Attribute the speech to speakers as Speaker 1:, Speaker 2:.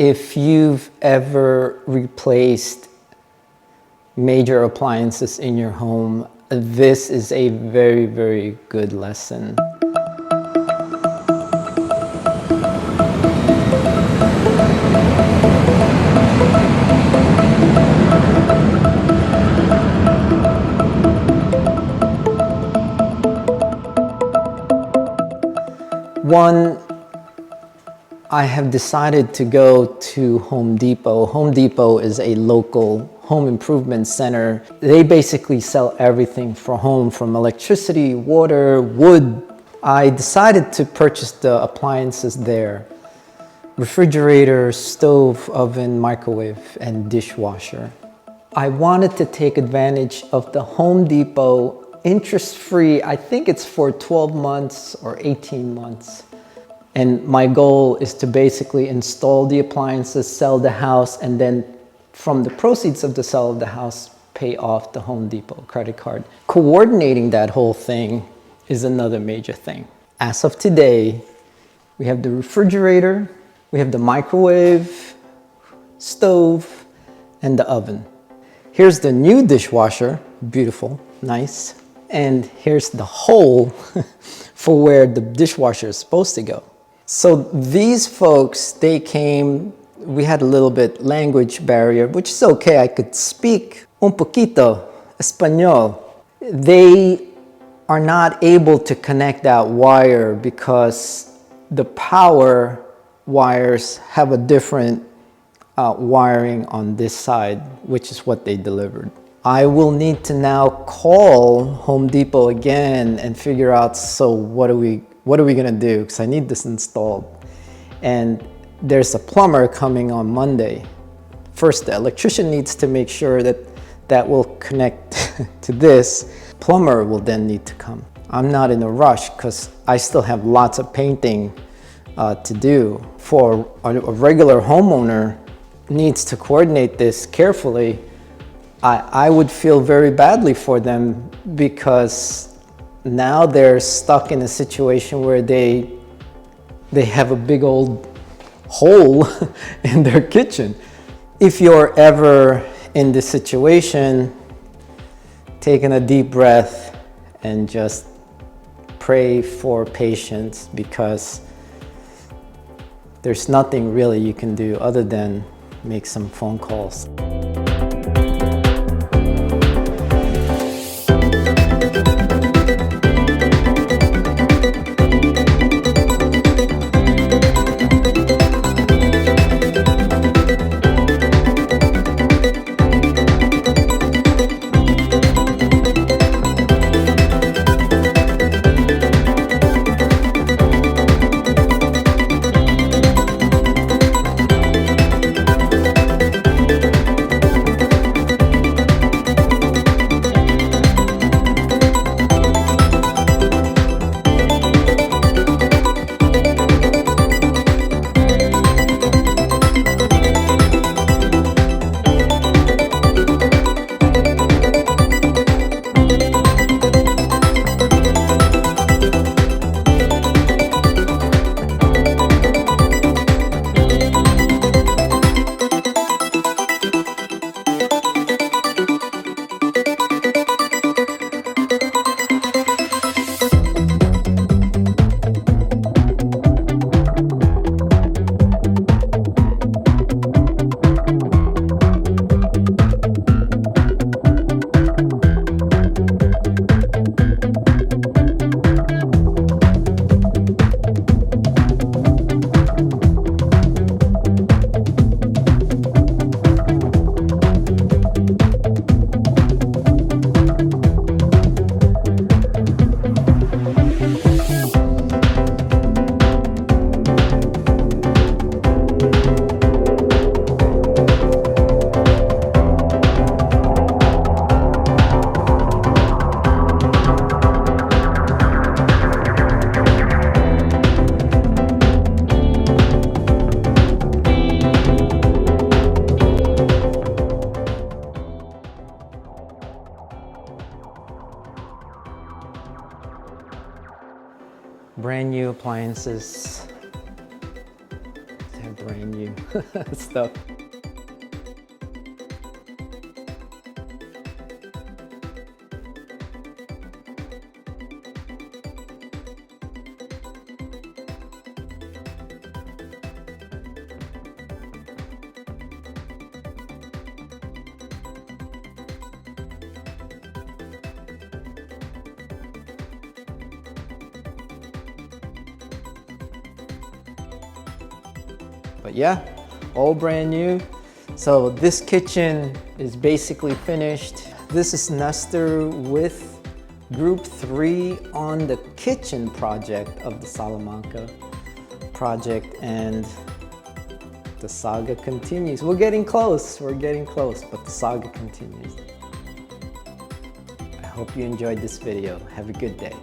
Speaker 1: If you've ever replaced major appliances in your home, this is a very, very good lesson. One, I have decided to go to Home Depot. Home Depot is a local home improvement center. They basically sell everything for home, from electricity, water, wood. I decided to purchase the appliances there: refrigerator, stove, oven, microwave, and dishwasher. I wanted to take advantage of the Home Depot interest-free, I think it's for 12 months or 18 months. And my goal is to basically install the appliances, sell the house, and then from the proceeds of the sale of the house, pay off the Home Depot credit card. Coordinating that whole thing is another major thing. As of today, we have the refrigerator, we have the microwave, stove, and the oven. Here's the new dishwasher, beautiful, nice. And here's the hole for where the dishwasher is supposed to go. So these folks, they came, we had a little bit language barrier, which is okay. I could speak un poquito español. They are not able to connect that wire because the power wires have a different wiring on this side, which is what they delivered. I will need to now call Home Depot again and figure out, so what are we gonna do? Because I need this installed. And there's a plumber coming on Monday. First, the electrician needs to make sure that that will connect to this. Plumber will then need to come. I'm not in a rush because I still have lots of painting to do. For a regular homeowner needs to coordinate this carefully. I would feel very badly for them because now they're stuck in a situation where they have a big old hole in their kitchen. If you're ever in this situation, taking a deep breath and just pray for patience, because there's nothing really you can do other than make some phone calls. Brand new appliances. They have brand new stuff. But yeah, all brand new. So this kitchen is basically finished. This is Nestor with group 3 on the kitchen project of the Salamanca project, and the saga continues. We're getting close, but the saga continues. I hope you enjoyed this video. Have a good day.